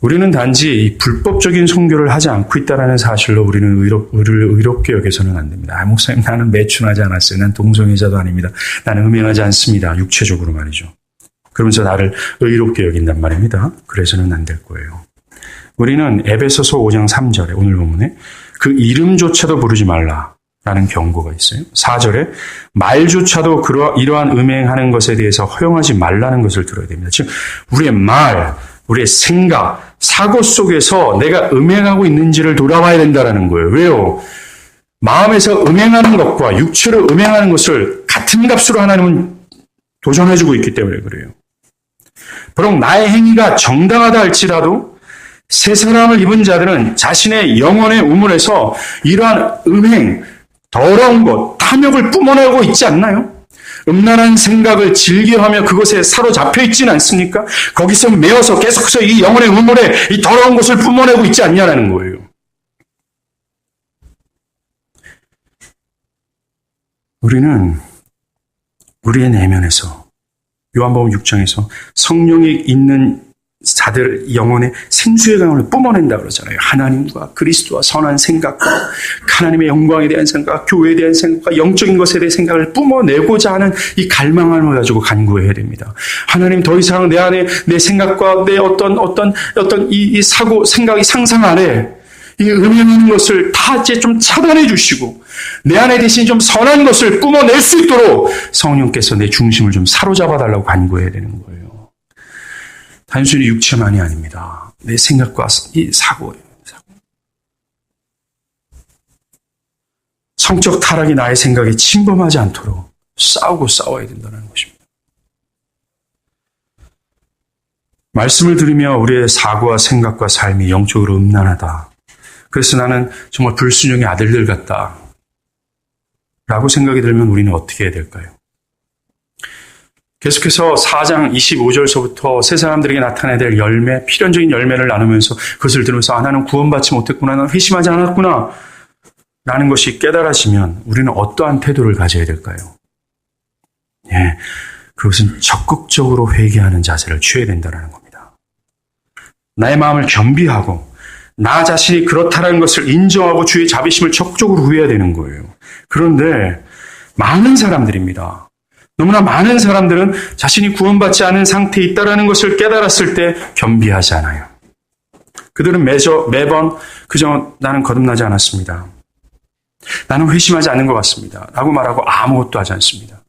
우리는 단지 이 불법적인 선교를 하지 않고 있다는 사실로 우리는 의롭게 여겨서는 안 됩니다. 목사님, 나는 매춘하지 않았어요. 난 동성애자도 아닙니다. 나는 음행하지 않습니다. 육체적으로 말이죠. 그러면서 나를 의롭게 여긴단 말입니다. 그래서는 안 될 거예요. 우리는 에베소서 5장 3절에 오늘 본문에 그 이름조차도 부르지 말라라는 경고가 있어요. 4절에 말조차도 이러한 음행하는 것에 대해서 허용하지 말라는 것을 들어야 됩니다. 즉 우리의 말, 우리의 생각, 사고 속에서 내가 음행하고 있는지를 돌아봐야 된다는 거예요. 왜요? 마음에서 음행하는 것과 육체로 음행하는 것을 같은 값으로 하나님은 도전해주고 있기 때문에 그래요. 비록 나의 행위가 정당하다 할지라도 새 사람을 입은 자들은 자신의 영혼의 우물에서 이러한 음행, 더러운 것, 탐욕을 뿜어내고 있지 않나요? 음란한 생각을 즐겨하며 그것에 사로잡혀 있지는 않습니까? 거기서 매어서 계속해서 이 영혼의 우물에 이 더러운 것을 뿜어내고 있지 않냐는 거예요. 우리는 우리의 내면에서 요한복음 6장에서 성령이 있는 자들 영혼의 생수의 강을 뿜어낸다 그러잖아요. 하나님과 그리스도와 선한 생각과 하나님의 영광에 대한 생각, 교회에 대한 생각과 영적인 것에 대한 생각을 뿜어내고자 하는 이 갈망을 가지고 간구해야 됩니다. 하나님, 더 이상 내 안에 내 생각과 내 어떤 이 사고, 생각이 상상 안에 이 음행하는 것을 다 이제 좀 차단해 주시고 내 안에 대신 좀 선한 것을 뿜어낼 수 있도록 성령께서 내 중심을 좀 사로잡아 달라고 간구해야 되는 거예요. 단순히 육체만이 아닙니다. 내 생각과 이 사고예요. 성적 타락이 나의 생각에 침범하지 않도록 싸워야 된다는 것입니다. 말씀을 들으며 우리의 사고와 생각과 삶이 영적으로 음란하다. 그래서 나는 정말 불순종의 아들들 같다. 라고 생각이 들면 우리는 어떻게 해야 될까요? 계속해서 4장 25절서부터 새 사람들에게 나타나야 될 열매, 필연적인 열매를 나누면서 그것을 들으면서 나는 구원받지 못했구나, 나는 회심하지 않았구나 라는 것이 깨달아지면 우리는 어떠한 태도를 가져야 될까요? 그것은 적극적으로 회개하는 자세를 취해야 된다는 겁니다. 나의 마음을 겸비하고 나 자신이 그렇다는 것을 인정하고 주의 자비심을 적극적으로 구해야 되는 거예요. 그런데 많은 사람들입니다. 너무나 많은 사람들은 자신이 구원받지 않은 상태에 있다는 것을 깨달았을 때 겸비하지 않아요. 그들은 매번 그저 나는 거듭나지 않았습니다. 나는 회심하지 않는 것 같습니다. 라고 말하고 아무것도 하지 않습니다.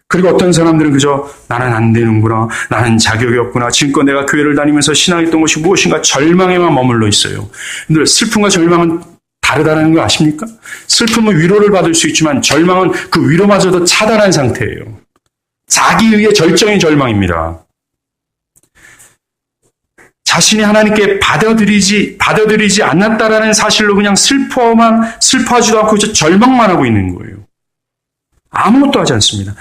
그리고 어떤 사람들은 그저 나는 안 되는구나, 나는 자격이 없구나, 지금껏 내가 교회를 다니면서 신앙했던 것이 무엇인가 절망에만 머물러 있어요. 근데 슬픔과 절망은 다르다는 거 아십니까? 슬픔은 위로를 받을 수 있지만 절망은 그 위로마저도 차단한 상태예요. 자기의 절정의 절망입니다. 자신이 하나님께 받아들이지 않았다라는 사실로 그냥 슬퍼하지도 않고 절망만 하고 있는 거예요. 아무것도 하지 않습니다.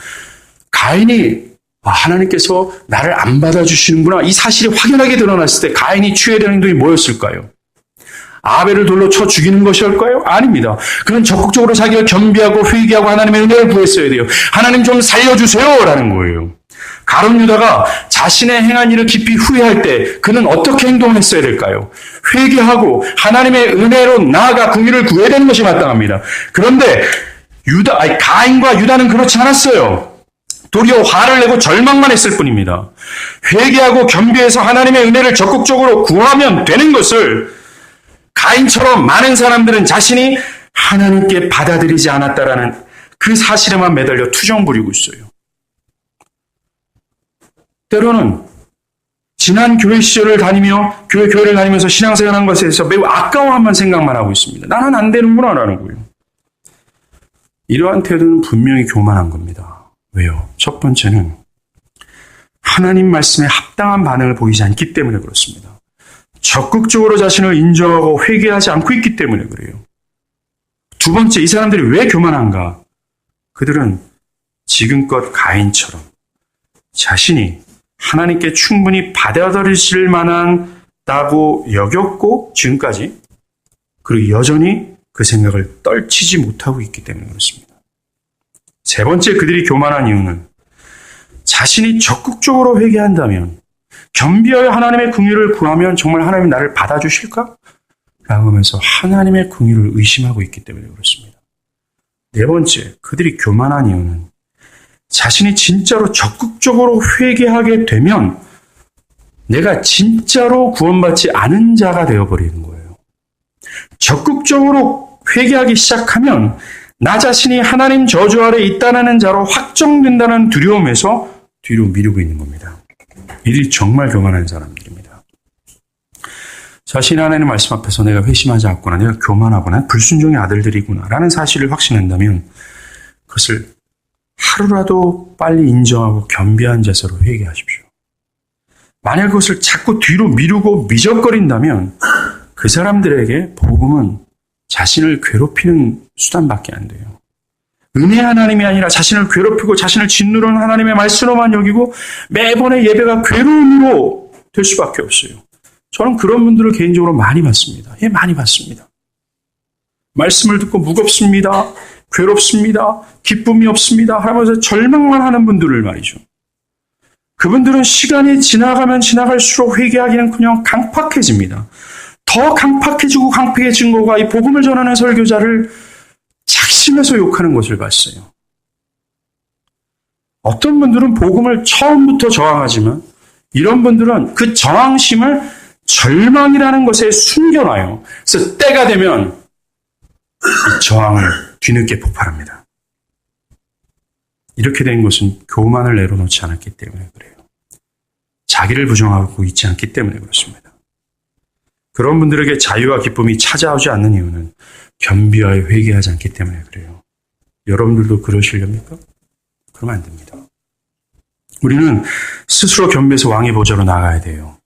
가인이 하나님께서 나를 안 받아주시는구나, 이 사실이 확연하게 드러났을 때 가인이 취해야 되는 행동이 뭐였을까요? 아벨을 돌로 쳐 죽이는 것이었을까요? 아닙니다. 그는 적극적으로 자기가 겸비하고 회개하고 하나님의 은혜를 구했어야 돼요. 하나님 좀 살려주세요 라는 거예요. 가룟 유다가 자신의 행한 일을 깊이 후회할 때 그는 어떻게 행동했어야 될까요? 회개하고 하나님의 은혜로 나아가 긍휼을 구해야 되는 것이 마땅합니다. 그런데 가인과 유다는 그렇지 않았어요. 도리어 화를 내고 절망만 했을 뿐입니다. 회개하고 겸비해서 하나님의 은혜를 적극적으로 구하면 되는 것을 가인처럼 많은 사람들은 자신이 하나님께 받아들이지 않았다라는 그 사실에만 매달려 투정 부리고 있어요. 때로는 지난 교회 시절을 다니며 교회를 다니면서 신앙생활한 것에 대해서 매우 아까워하는 생각만 하고 있습니다. 나는 안 되는구나 라는 거예요. 이러한 태도는 분명히 교만한 겁니다. 왜요? 첫 번째는 하나님 말씀에 합당한 반응을 보이지 않기 때문에 그렇습니다. 적극적으로 자신을 인정하고 회개하지 않고 있기 때문에 그래요. 두 번째, 이 사람들이 왜 교만한가? 그들은 지금껏 가인처럼 자신이 하나님께 충분히 받아들이실 만하다고 여겼고 지금까지, 그리고 여전히 그 생각을 떨치지 못하고 있기 때문에 그렇습니다. 세 번째, 그들이 교만한 이유는 자신이 적극적으로 회개한다면, 겸비하여 하나님의 긍휼을 구하면 정말 하나님이 나를 받아주실까? 라고 하면서 하나님의 긍휼을 의심하고 있기 때문에 그렇습니다. 네 번째, 그들이 교만한 이유는 자신이 진짜로 적극적으로 회개하게 되면 내가 진짜로 구원받지 않은 자가 되어버리는 거예요. 적극적으로 회개하기 시작하면 나 자신이 하나님 저주 아래 있다는 자로 확정된다는 두려움에서 뒤로 미루고 있는 겁니다. 이들이 정말 교만한 사람들입니다. 자신이 하나님의 말씀 앞에서 내가 회심하지 않거나 내가 교만하거나 불순종의 아들들이구나 라는 사실을 확신한다면 그것을 하루라도 빨리 인정하고 겸비한 자세로 회개하십시오. 만약 그것을 자꾸 뒤로 미루고 미적거린다면 그 사람들에게 복음은 자신을 괴롭히는 수단밖에 안 돼요. 은혜 하나님이 아니라 자신을 괴롭히고 자신을 짓누르는 하나님의 말씀으로만 여기고 매번의 예배가 괴로움으로 될 수밖에 없어요. 저는 그런 분들을 개인적으로 많이 봤습니다. 많이 봤습니다. 말씀을 듣고 무겁습니다. 괴롭습니다. 기쁨이 없습니다. 하면서 절망만 하는 분들을 말이죠. 그분들은 시간이 지나가면 지나갈수록 회개하기는커녕 강팍해집니다. 더 강팍해지고 강팍해진 거가 이 복음을 전하는 설교자를 작심해서 욕하는 것을 봤어요. 어떤 분들은 복음을 처음부터 저항하지만 이런 분들은 그 저항심을 절망이라는 것에 숨겨놔요. 그래서 때가 되면 이 저항을 뒤늦게 폭발합니다. 이렇게 된 것은 교만을 내려놓지 않았기 때문에 그래요. 자기를 부정하고 있지 않기 때문에 그렇습니다. 그런 분들에게 자유와 기쁨이 찾아오지 않는 이유는 겸비하여 회개하지 않기 때문에 그래요. 여러분들도 그러시렵니까? 그러면 안 됩니다. 우리는 스스로 겸비해서 왕의 보좌로 나가야 돼요.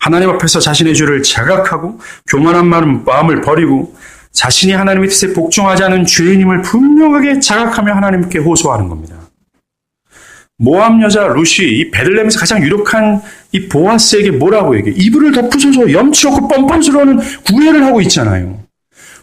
하나님 앞에서 자신의 죄를 자각하고 교만한 마음을 버리고 자신이 하나님의 뜻에 복종하지 않은 죄인임을 분명하게 자각하며 하나님께 호소하는 겁니다. 모압 여자 룻이 이 베들레헴에서 가장 유력한 이 보아스에게 뭐라고 얘기해? 이불을 덮으소서 염치 없고 뻔뻔스러워하는 구애를 하고 있잖아요.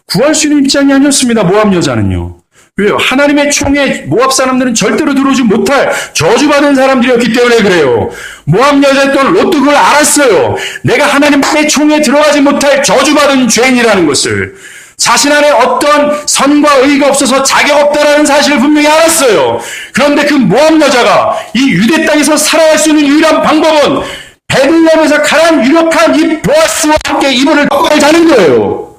구할 수 있는 입장이 아니었습니다. 모압 여자는요. 왜요? 하나님의 총에 모압 사람들은 절대로 들어오지 못할 저주받은 사람들이었기 때문에 그래요. 모압 여자 또한 롯도 그걸 알았어요. 내가 하나님의 총에 들어가지 못할 저주받은 죄인이라는 것을. 자신 안에 어떤 선과 의가 없어서 자격 없다라는 사실을 분명히 알았어요. 그런데 그 모압 여자가 이 유대 땅에서 살아갈 수 있는 유일한 방법은 베들레헴에서 가장 유력한 이 보아스와 함께 이불을 덮고 자는 거예요.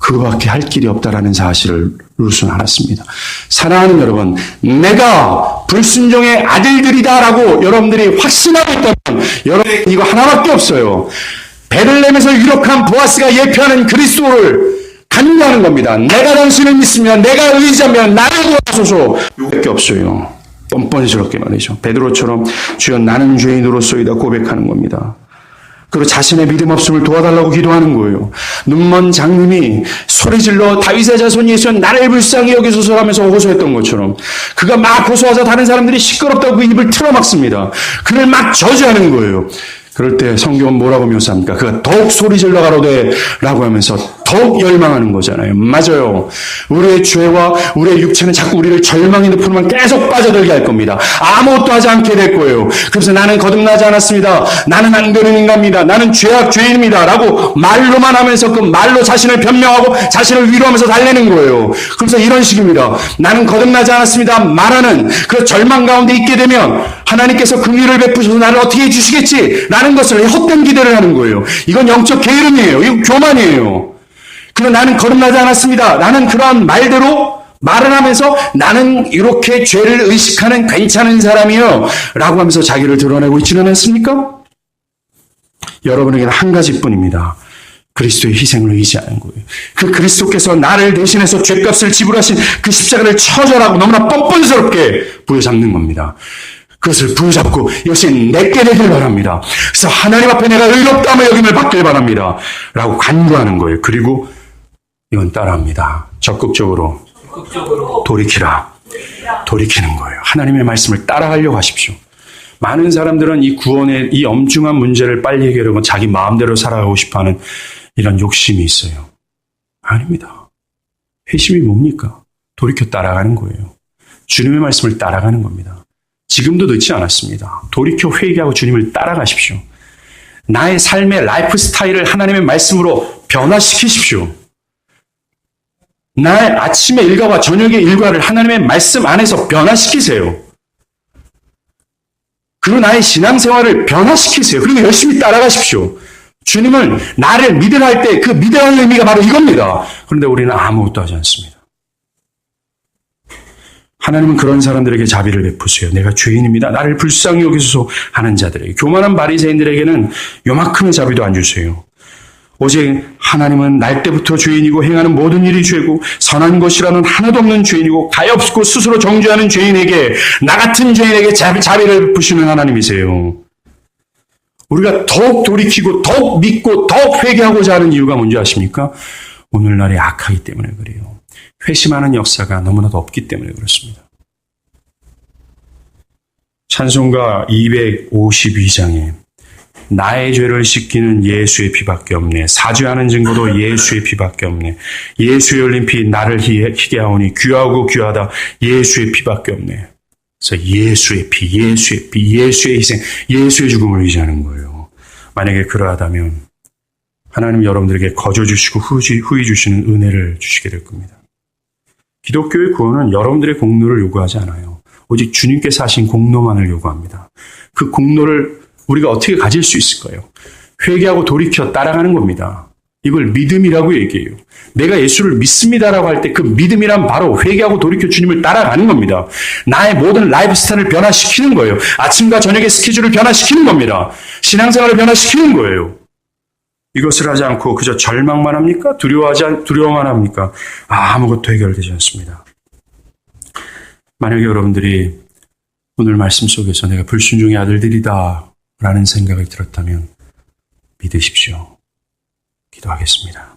그거밖에 할 길이 없다라는 사실을 룻은 알았습니다. 사랑하는 여러분, 내가 불순종의 아들들이다라고 여러분들이 확신하고 있다면 여러분 이거 하나밖에 없어요. 베들레헴에서 유력한 보아스가 예표하는 그리스도를 간구하는 겁니다. 내가 당신을 믿으면, 내가 의지하면 나를 도와소서. 이거밖에 없어요. 뻔뻔스럽게 말이죠. 베드로처럼 주여 나는 죄인으로소이다 고백하는 겁니다. 그리고 자신의 믿음 없음을 도와달라고 기도하는 거예요. 눈먼 장님이 소리질러 다윗의 자손 예수는 나를 불쌍히 여기소서 하면서 호소했던 것처럼 그가 막 호소하자 다른 사람들이 시끄럽다고 그 입을 틀어막습니다. 그를 막 저주하는 거예요. 그럴 때 성경은 뭐라고 묘사합니까? 그가 더욱 소리질러 가로되 라고 하면서 더욱 열망하는 거잖아요. 맞아요. 우리의 죄와 우리의 육체는 자꾸 우리를 절망의 늪으로만 계속 빠져들게 할 겁니다. 아무것도 하지 않게 될 거예요. 그래서 나는 거듭나지 않았습니다. 나는 안 되는 인간입니다. 나는 죄인입니다. 라고 말로만 하면서 그 말로 자신을 변명하고 자신을 위로하면서 달래는 거예요. 그래서 이런 식입니다. 나는 거듭나지 않았습니다. 말하는 그 절망 가운데 있게 되면 하나님께서 긍휼을 베푸셔서 나를 어떻게 해주시겠지? 라는 것을 헛된 기대를 하는 거예요. 이건 영적 게으름이에요. 이건 교만이에요. 그러나 나는 거듭나지 않았습니다. 나는 그러한 말대로 말을 하면서 나는 이렇게 죄를 의식하는 괜찮은 사람이요. 라고 하면서 자기를 드러내고 있지는 않습니까? 여러분에게는 한 가지뿐입니다. 그리스도의 희생을 의지하는 거예요. 그 그리스도께서 나를 대신해서 죄값을 지불하신 그 십자가를 처절하고 너무나 뻔뻔스럽게 부여잡는 겁니다. 그것을 부여잡고 이것이 내게 되길 바랍니다. 그래서 하나님 앞에 내가 의롭다며 여김을 받길 바랍니다. 라고 간구하는 거예요. 그리고 이건 따라합니다. 적극적으로 돌이키라. 돌이키는 거예요. 하나님의 말씀을 따라가려고 하십시오. 많은 사람들은 이 구원의 이 엄중한 문제를 빨리 해결하고 자기 마음대로 살아가고 싶어하는 이런 욕심이 있어요. 아닙니다. 회심이 뭡니까? 돌이켜 따라가는 거예요. 주님의 말씀을 따라가는 겁니다. 지금도 늦지 않았습니다. 돌이켜 회개하고 주님을 따라가십시오. 나의 삶의 라이프 스타일을 하나님의 말씀으로 변화시키십시오. 나의 아침의 일과와 저녁의 일과를 하나님의 말씀 안에서 변화시키세요. 그리고 나의 신앙생활을 변화시키세요. 그리고 열심히 따라가십시오. 주님은 나를 믿으라 할 때 그 믿으라는 의미가 바로 이겁니다. 그런데 우리는 아무것도 하지 않습니다. 하나님은 그런 사람들에게 자비를 베푸세요. 내가 죄인입니다. 나를 불쌍히 여기소서 하는 자들에게. 교만한 바리새인들에게는 요만큼의 자비도 안 주세요. 오직 하나님은 날 때부터 죄인이고 행하는 모든 일이 죄고 선한 것이라는 하나도 없는 죄인이고 가엾고 스스로 정죄하는 죄인에게 나 같은 죄인에게 자비를 베푸시는 하나님이세요. 우리가 더욱 돌이키고 더욱 믿고 더욱 회개하고자 하는 이유가 뭔지 아십니까? 오늘날이 악하기 때문에 그래요. 회심하는 역사가 너무나도 없기 때문에 그렇습니다. 찬송가 252장에 나의 죄를 씻기는 예수의 피밖에 없네. 사죄하는 증거도 예수의 피밖에 없네. 예수의 흘린 피 나를 희게 하오니 귀하고 귀하다. 예수의 피밖에 없네. 그래서 예수의 피, 예수의 피, 예수의 희생, 예수의 죽음을 의지하는 거예요. 만약에 그러하다면 하나님 여러분들에게 거저 주시고 후히 주시는 은혜를 주시게 될 겁니다. 기독교의 구원은 여러분들의 공로를 요구하지 않아요. 오직 주님께서 하신 공로만을 요구합니다. 그 공로를 우리가 어떻게 가질 수 있을까요? 회개하고 돌이켜 따라가는 겁니다. 이걸 믿음이라고 얘기해요. 내가 예수를 믿습니다라고 할 때 그 믿음이란 바로 회개하고 돌이켜 주님을 따라가는 겁니다. 나의 모든 라이프 스타일을 변화시키는 거예요. 아침과 저녁의 스케줄을 변화시키는 겁니다. 신앙생활을 변화시키는 거예요. 이것을 하지 않고 그저 절망만 합니까? 두려워만 합니까? 아무것도 해결되지 않습니다. 만약에 여러분들이 오늘 말씀 속에서 내가 불순종의 아들들이다 라는 생각이 들었다면 믿으십시오. 기도하겠습니다.